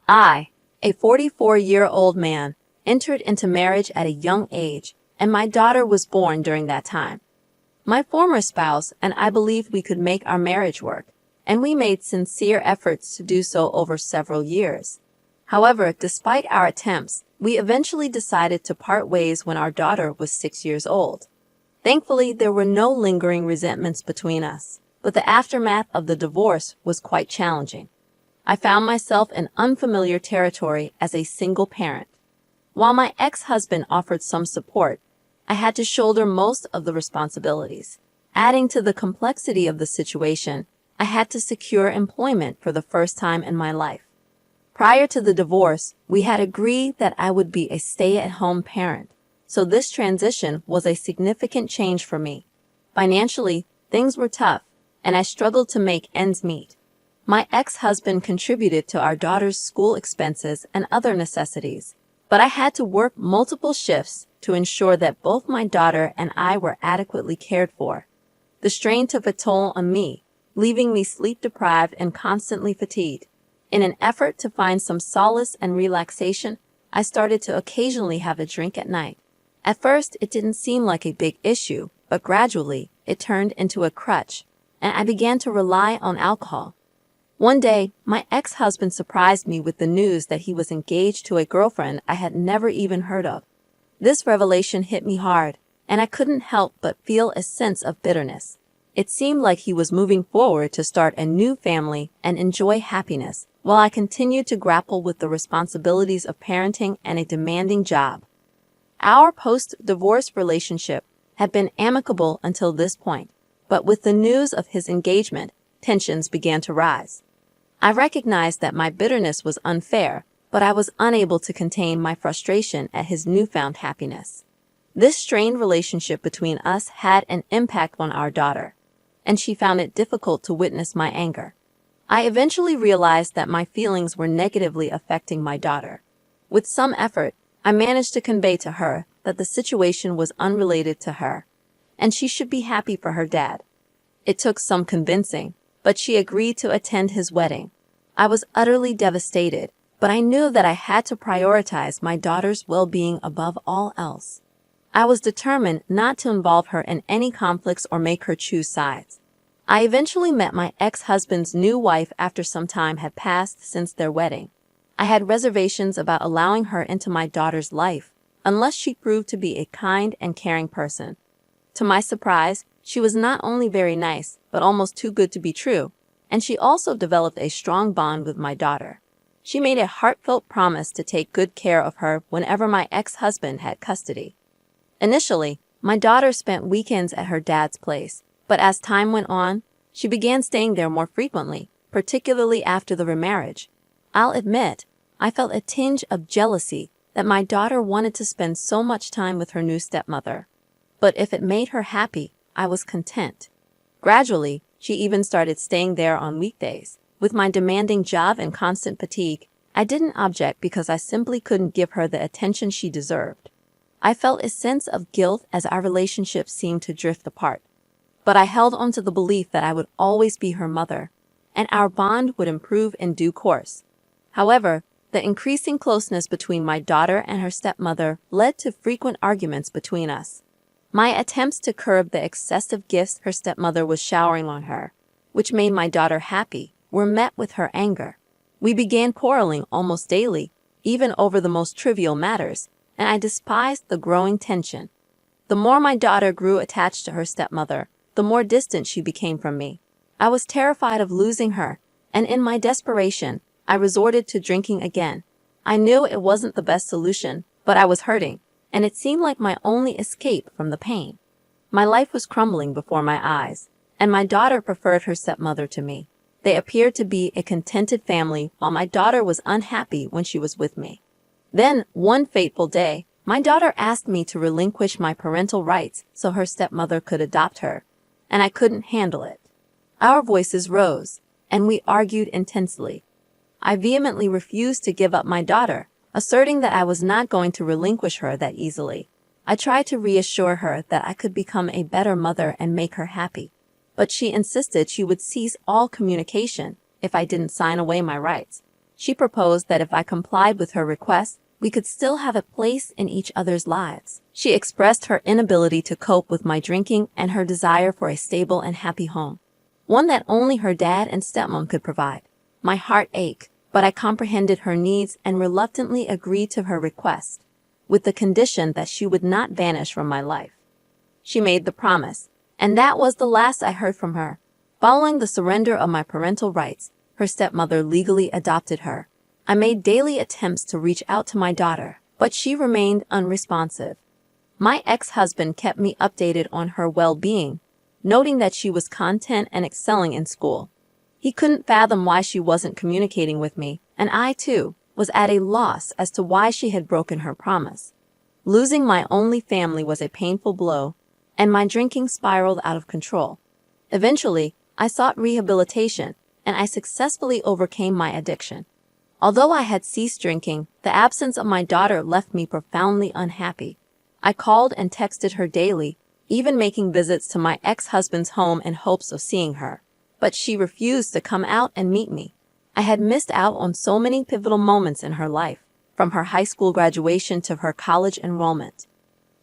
I, a 44-year-old man, entered into marriage at a young age, and my daughter was born during that time. My former spouse and I believed we could make our marriage work, and we made sincere efforts to do so over several years. However, despite our attempts, we eventually decided to part ways when our daughter was 6 years old. Thankfully, there were no lingering resentments between us, but the aftermath of the divorce was quite challenging. I found myself in unfamiliar territory as a single parent. While my ex-husband offered some support, I had to shoulder most of the responsibilities. Adding to the complexity of the situation, I had to secure employment for the first time in my life. Prior to the divorce, we had agreed that I would be a stay-at-home parent, so this transition was a significant change for me. Financially, things were tough, and I struggled to make ends meet. My ex-husband contributed to our daughter's school expenses and other necessities, but I had to work multiple shifts to ensure that both my daughter and I were adequately cared for. The strain took a toll on me, leaving me sleep-deprived and constantly fatigued. In an effort to find some solace and relaxation, I started to occasionally have a drink at night. At first, it didn't seem like a big issue, but gradually, it turned into a crutch, and I began to rely on alcohol. One day, my ex-husband surprised me with the news that he was engaged to a girlfriend I had never even heard of. This revelation hit me hard, and I couldn't help but feel a sense of bitterness. It seemed like he was moving forward to start a new family and enjoy happiness, while I continued to grapple with the responsibilities of parenting and a demanding job. Our post-divorce relationship had been amicable until this point, but with the news of his engagement, tensions began to rise. I recognized that my bitterness was unfair, but I was unable to contain my frustration at his newfound happiness. This strained relationship between us had an impact on our daughter, and she found it difficult to witness my anger. I eventually realized that my feelings were negatively affecting my daughter. With some effort, I managed to convey to her that the situation was unrelated to her, and she should be happy for her dad. It took some convincing, but she agreed to attend his wedding. I was utterly devastated, but I knew that I had to prioritize my daughter's well-being above all else. I was determined not to involve her in any conflicts or make her choose sides. I eventually met my ex-husband's new wife after some time had passed since their wedding. I had reservations about allowing her into my daughter's life, unless she proved to be a kind and caring person. To my surprise, she was not only very nice, but almost too good to be true, and she also developed a strong bond with my daughter. She made a heartfelt promise to take good care of her whenever my ex-husband had custody. Initially, my daughter spent weekends at her dad's place, but as time went on, she began staying there more frequently, particularly after the remarriage. I'll admit, I felt a tinge of jealousy that my daughter wanted to spend so much time with her new stepmother. But if it made her happy, I was content. Gradually, she even started staying there on weekdays. With my demanding job and constant fatigue, I didn't object because I simply couldn't give her the attention she deserved. I felt a sense of guilt as our relationship seemed to drift apart. But I held on to the belief that I would always be her mother, and our bond would improve in due course. However, the increasing closeness between my daughter and her stepmother led to frequent arguments between us. My attempts to curb the excessive gifts her stepmother was showering on her, which made my daughter happy, were met with her anger. We began quarreling almost daily, even over the most trivial matters, and I despised the growing tension. The more my daughter grew attached to her stepmother, the more distant she became from me. I was terrified of losing her, and in my desperation, I resorted to drinking again. I knew it wasn't the best solution, but I was hurting, and it seemed like my only escape from the pain. My life was crumbling before my eyes, and my daughter preferred her stepmother to me. They appeared to be a contented family while my daughter was unhappy when she was with me. Then, one fateful day, my daughter asked me to relinquish my parental rights so her stepmother could adopt her, and I couldn't handle it. Our voices rose, and we argued intensely. I vehemently refused to give up my daughter, asserting that I was not going to relinquish her that easily. I tried to reassure her that I could become a better mother and make her happy, but she insisted she would cease all communication if I didn't sign away my rights. She proposed that if I complied with her request, we could still have a place in each other's lives. She expressed her inability to cope with my drinking and her desire for a stable and happy home, one that only her dad and stepmom could provide. My heart ached, but I comprehended her needs and reluctantly agreed to her request, with the condition that she would not vanish from my life. She made the promise, and that was the last I heard from her. Following the surrender of my parental rights, her stepmother legally adopted her. I made daily attempts to reach out to my daughter, but she remained unresponsive. My ex-husband kept me updated on her well-being, noting that she was content and excelling in school. He couldn't fathom why she wasn't communicating with me, and I, too, was at a loss as to why she had broken her promise. Losing my only family was a painful blow, and my drinking spiraled out of control. Eventually, I sought rehabilitation, and I successfully overcame my addiction. Although I had ceased drinking, the absence of my daughter left me profoundly unhappy. I called and texted her daily, even making visits to my ex-husband's home in hopes of seeing her. But she refused to come out and meet me. I had missed out on so many pivotal moments in her life, from her high school graduation to her college enrollment.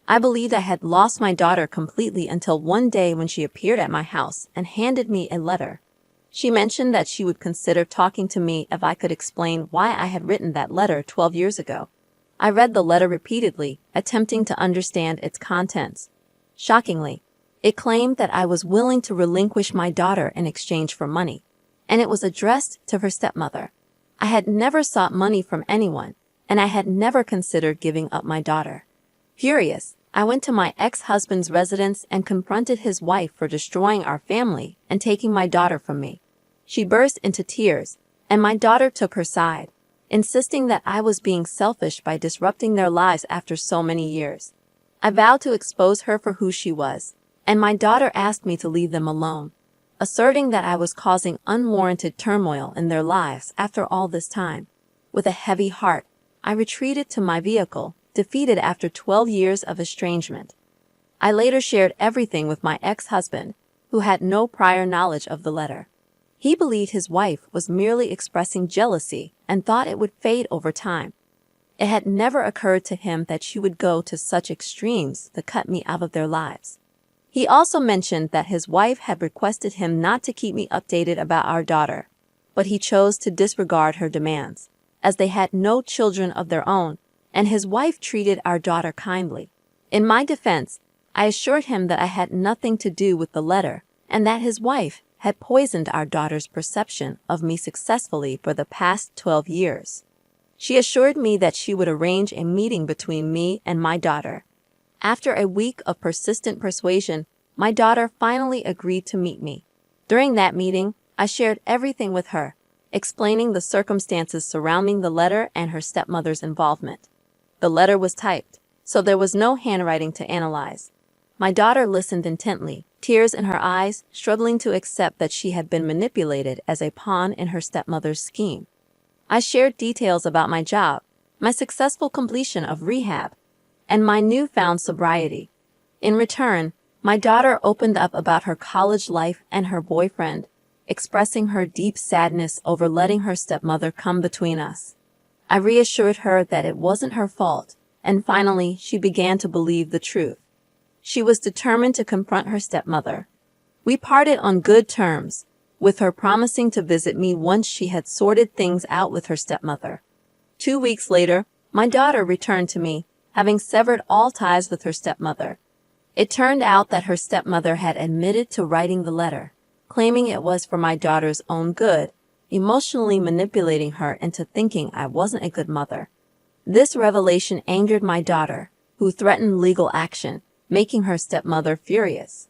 I believed I had lost my daughter completely until one day when she appeared at my house and handed me a letter. She mentioned that she would consider talking to me if I could explain why I had written that letter 12 years ago. I read the letter repeatedly, attempting to understand its contents. Shockingly, it claimed that I was willing to relinquish my daughter in exchange for money, and it was addressed to her stepmother. I had never sought money from anyone, and I had never considered giving up my daughter. Furious, I went to my ex-husband's residence and confronted his wife for destroying our family and taking my daughter from me. She burst into tears, and my daughter took her side, insisting that I was being selfish by disrupting their lives after so many years. I vowed to expose her for who she was, and my daughter asked me to leave them alone, asserting that I was causing unwarranted turmoil in their lives after all this time. With a heavy heart, I retreated to my vehicle, defeated after 12 years of estrangement. I later shared everything with my ex-husband, who had no prior knowledge of the letter. He believed his wife was merely expressing jealousy and thought it would fade over time. It had never occurred to him that she would go to such extremes to cut me out of their lives. He also mentioned that his wife had requested him not to keep me updated about our daughter, but he chose to disregard her demands, as they had no children of their own, and his wife treated our daughter kindly. In my defense, I assured him that I had nothing to do with the letter, and that his wife had poisoned our daughter's perception of me successfully for the past 12 years. She assured me that she would arrange a meeting between me and my daughter. After a week of persistent persuasion, my daughter finally agreed to meet me. During that meeting, I shared everything with her, explaining the circumstances surrounding the letter and her stepmother's involvement. The letter was typed, so there was no handwriting to analyze. My daughter listened intently, tears in her eyes, struggling to accept that she had been manipulated as a pawn in her stepmother's scheme. I shared details about my job, my successful completion of rehab, and my newfound sobriety. In return, my daughter opened up about her college life and her boyfriend, expressing her deep sadness over letting her stepmother come between us. I reassured her that it wasn't her fault, and finally she began to believe the truth. She was determined to confront her stepmother. We parted on good terms, with her promising to visit me once she had sorted things out with her stepmother. 2 weeks later, my daughter returned to me, having severed all ties with her stepmother. It turned out that her stepmother had admitted to writing the letter, claiming it was for my daughter's own good, emotionally manipulating her into thinking I wasn't a good mother. This revelation angered my daughter, who threatened legal action, making her stepmother furious.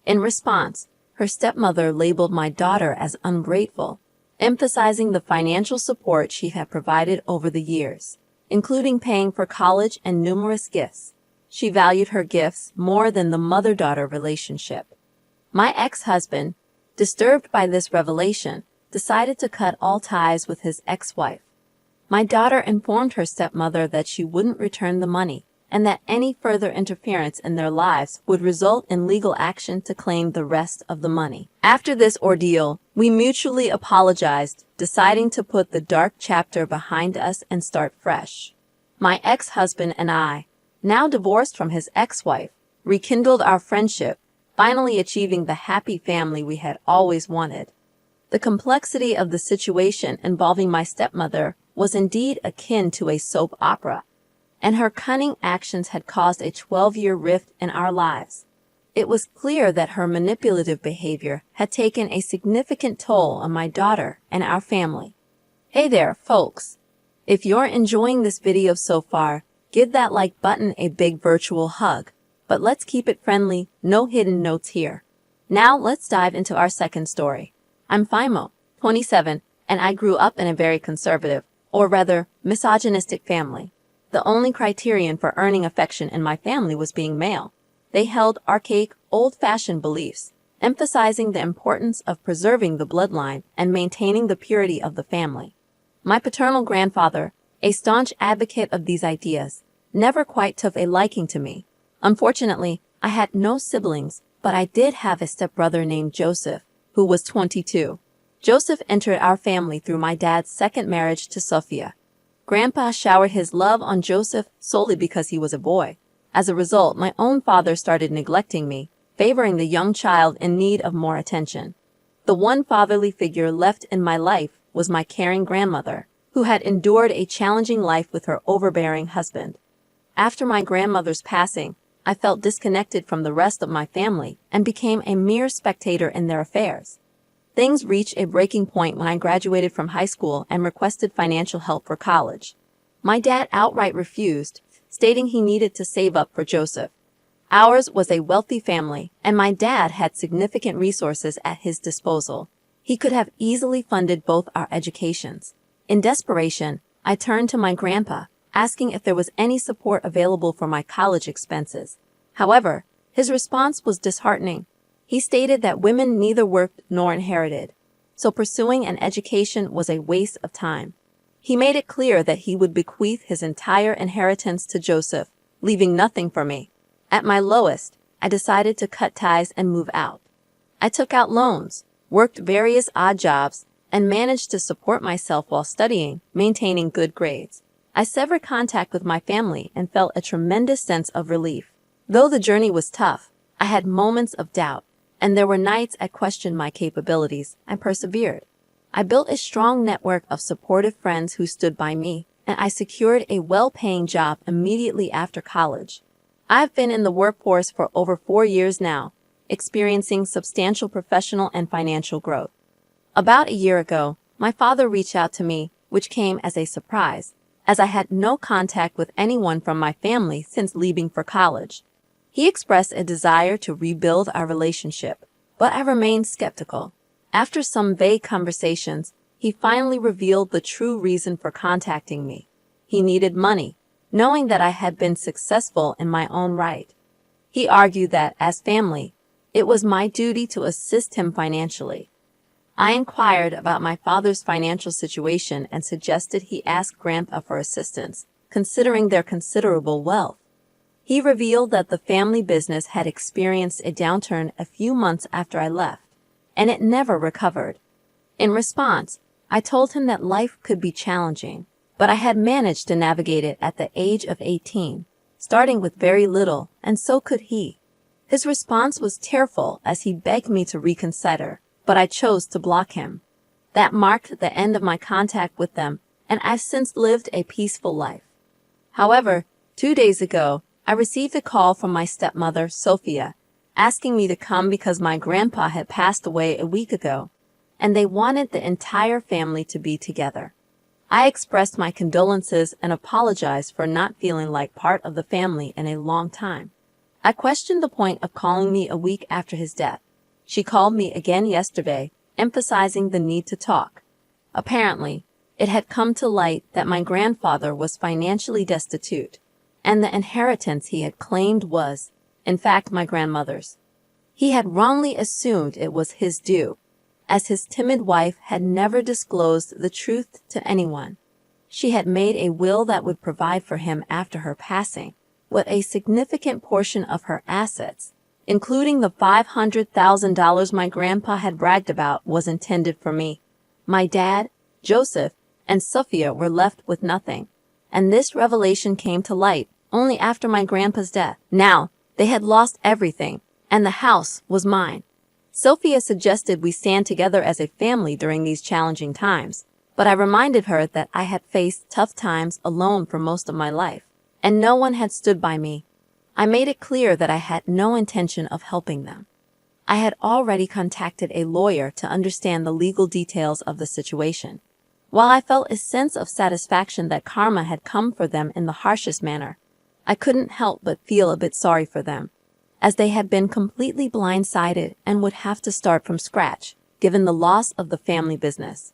In response, her stepmother labeled my daughter as ungrateful, emphasizing the financial support she had provided over the years, including paying for college and numerous gifts. She valued her gifts more than the mother-daughter relationship. My ex-husband, disturbed by this revelation, decided to cut all ties with his ex-wife. My daughter informed her stepmother that she wouldn't return the money, and that any further interference in their lives would result in legal action to claim the rest of the money. After this ordeal, we mutually apologized, deciding to put the dark chapter behind us and start fresh. My ex-husband and I, now divorced from his ex-wife, rekindled our friendship, finally achieving the happy family we had always wanted. The complexity of the situation involving my stepmother was indeed akin to a soap opera, and her cunning actions had caused a 12-year rift in our lives. It was clear that her manipulative behavior had taken a significant toll on my daughter and our family. Hey there, folks. If you're enjoying this video so far, give that like button a big virtual hug. But let's keep it friendly, no hidden notes here. Now let's dive into our second story. I'm Fimo, 27, and I grew up in a very conservative, or rather, misogynistic family. The only criterion for earning affection in my family was being male. They held archaic, old-fashioned beliefs, emphasizing the importance of preserving the bloodline and maintaining the purity of the family. My paternal grandfather, a staunch advocate of these ideas, never quite took a liking to me. Unfortunately, I had no siblings, but I did have a stepbrother named Joseph, who was 22. Joseph entered our family through my dad's second marriage to Sophia. Grandpa showered his love on Joseph solely because he was a boy. As a result, my own father started neglecting me, favoring the young child in need of more attention. The one fatherly figure left in my life was my caring grandmother, who had endured a challenging life with her overbearing husband. After my grandmother's passing, I felt disconnected from the rest of my family and became a mere spectator in their affairs. Things reached a breaking point when I graduated from high school and requested financial help for college. My dad outright refused, stating he needed to save up for Joseph. Ours was a wealthy family, and my dad had significant resources at his disposal. He could have easily funded both our educations. In desperation, I turned to my grandpa, asking if there was any support available for my college expenses. However, his response was disheartening. He stated that women neither worked nor inherited, so pursuing an education was a waste of time. He made it clear that he would bequeath his entire inheritance to Joseph, leaving nothing for me. At my lowest, I decided to cut ties and move out. I took out loans, worked various odd jobs, and managed to support myself while studying, maintaining good grades. I severed contact with my family and felt a tremendous sense of relief. Though the journey was tough, I had moments of doubt, and there were nights I questioned my capabilities and persevered. I built a strong network of supportive friends who stood by me, and I secured a well-paying job immediately after college. I've been in the workforce for over 4 years now, experiencing substantial professional and financial growth. About a year ago, my father reached out to me, which came as a surprise, as I had no contact with anyone from my family since leaving for college. He expressed a desire to rebuild our relationship, but I remained skeptical. After some vague conversations, he finally revealed the true reason for contacting me. He needed money, knowing that I had been successful in my own right. He argued that, as family, it was my duty to assist him financially. I inquired about my father's financial situation and suggested he ask Grandpa for assistance, considering their considerable wealth. He revealed that the family business had experienced a downturn a few months after I left, and it never recovered. In response, I told him that life could be challenging, but I had managed to navigate it at the age of 18, starting with very little, and so could he. His response was tearful as he begged me to reconsider, but I chose to block him. That marked the end of my contact with them, and I've since lived a peaceful life. However, 2 days ago, I received a call from my stepmother, Sophia, asking me to come because my grandpa had passed away a week ago, and they wanted the entire family to be together. I expressed my condolences and apologized for not feeling like part of the family in a long time. I questioned the point of calling me a week after his death. She called me again yesterday, emphasizing the need to talk. Apparently, it had come to light that my grandfather was financially destitute, and the inheritance he had claimed was, in fact, my grandmother's. He had wrongly assumed it was his due, as his timid wife had never disclosed the truth to anyone. She had made a will that would provide for him after her passing, with a significant portion of her assets, including the $500,000 my grandpa had bragged about, was intended for me. My dad, Joseph, and Sophia were left with nothing, and this revelation came to light only after my grandpa's death. Now, they had lost everything, and the house was mine. Sophia suggested we stand together as a family during these challenging times, but I reminded her that I had faced tough times alone for most of my life, and no one had stood by me. I made it clear that I had no intention of helping them. I had already contacted a lawyer to understand the legal details of the situation. While I felt a sense of satisfaction that karma had come for them in the harshest manner, I couldn't help but feel a bit sorry for them, as they had been completely blindsided and would have to start from scratch, given the loss of the family business.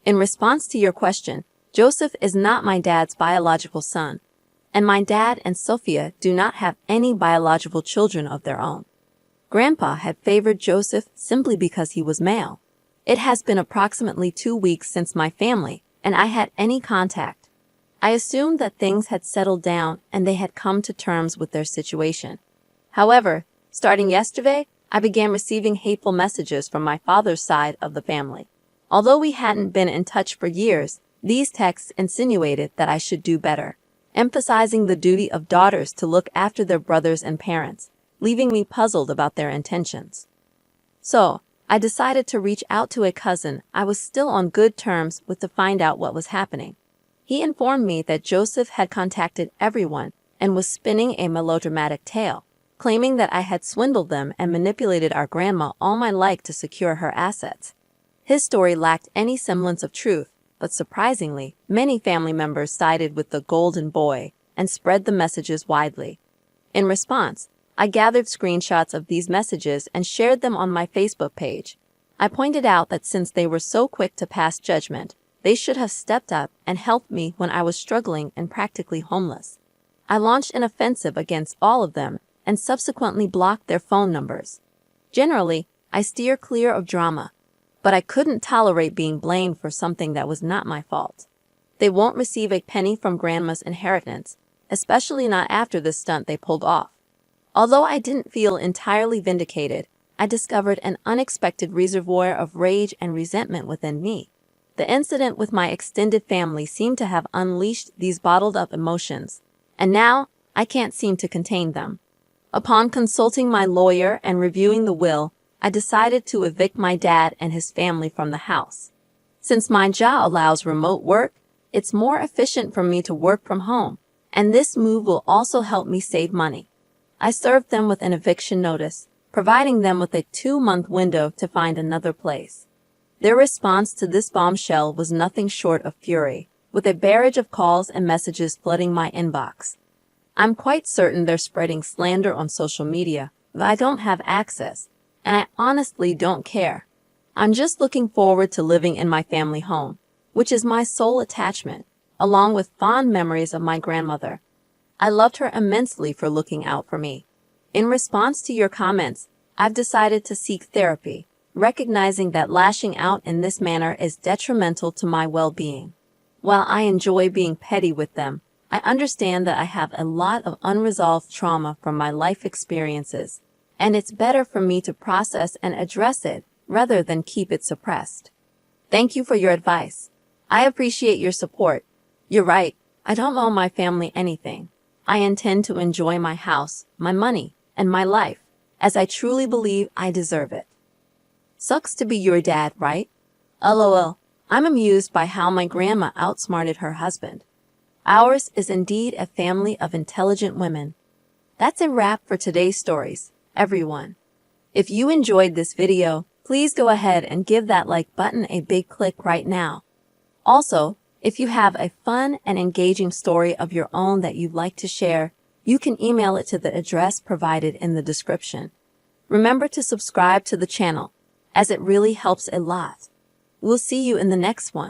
In response to your question, Joseph is not my dad's biological son, and my dad and Sophia do not have any biological children of their own. Grandpa had favored Joseph simply because he was male. It has been approximately 2 weeks since my family and I had any contact. I assumed that things had settled down and they had come to terms with their situation. However, starting yesterday, I began receiving hateful messages from my father's side of the family. Although we hadn't been in touch for years, these texts insinuated that I should do better, emphasizing the duty of daughters to look after their brothers and parents, leaving me puzzled about their intentions. So, I decided to reach out to a cousin I was still on good terms with to find out what was happening. He informed me that Joseph had contacted everyone and was spinning a melodramatic tale, claiming that I had swindled them and manipulated our grandma all my life to secure her assets. His story lacked any semblance of truth, but surprisingly, many family members sided with the golden boy and spread the messages widely. In response, I gathered screenshots of these messages and shared them on my Facebook page. I pointed out that since they were so quick to pass judgment, they should have stepped up and helped me when I was struggling and practically homeless. I launched an offensive against all of them and subsequently blocked their phone numbers. Generally, I steer clear of drama, but I couldn't tolerate being blamed for something that was not my fault. They won't receive a penny from grandma's inheritance, especially not after the stunt they pulled off. Although I didn't feel entirely vindicated, I discovered an unexpected reservoir of rage and resentment within me. The incident with my extended family seemed to have unleashed these bottled-up emotions, and now I can't seem to contain them. Upon consulting my lawyer and reviewing the will, I decided to evict my dad and his family from the house. Since my job allows remote work, it's more efficient for me to work from home, and this move will also help me save money. I served them with an eviction notice, providing them with a 2-month window to find another place. Their response to this bombshell was nothing short of fury, with a barrage of calls and messages flooding my inbox. I'm quite certain they're spreading slander on social media, but I don't have access, and I honestly don't care. I'm just looking forward to living in my family home, which is my sole attachment, along with fond memories of my grandmother. I loved her immensely for looking out for me. In response to your comments, I've decided to seek therapy, recognizing that lashing out in this manner is detrimental to my well-being. While I enjoy being petty with them, I understand that I have a lot of unresolved trauma from my life experiences, and it's better for me to process and address it rather than keep it suppressed. Thank you for your advice. I appreciate your support. You're right, I don't owe my family anything. I intend to enjoy my house, my money, and my life, as I truly believe I deserve it. Sucks to be your dad, right? LOL. I'm amused by how my grandma outsmarted her husband. Ours is indeed a family of intelligent women. That's a wrap for today's stories, everyone. If you enjoyed this video, please go ahead and give that like button a big click right now. Also, if you have a fun and engaging story of your own that you'd like to share, you can email it to the address provided in the description. Remember to subscribe to the channel, as it really helps a lot. We'll see you in the next one.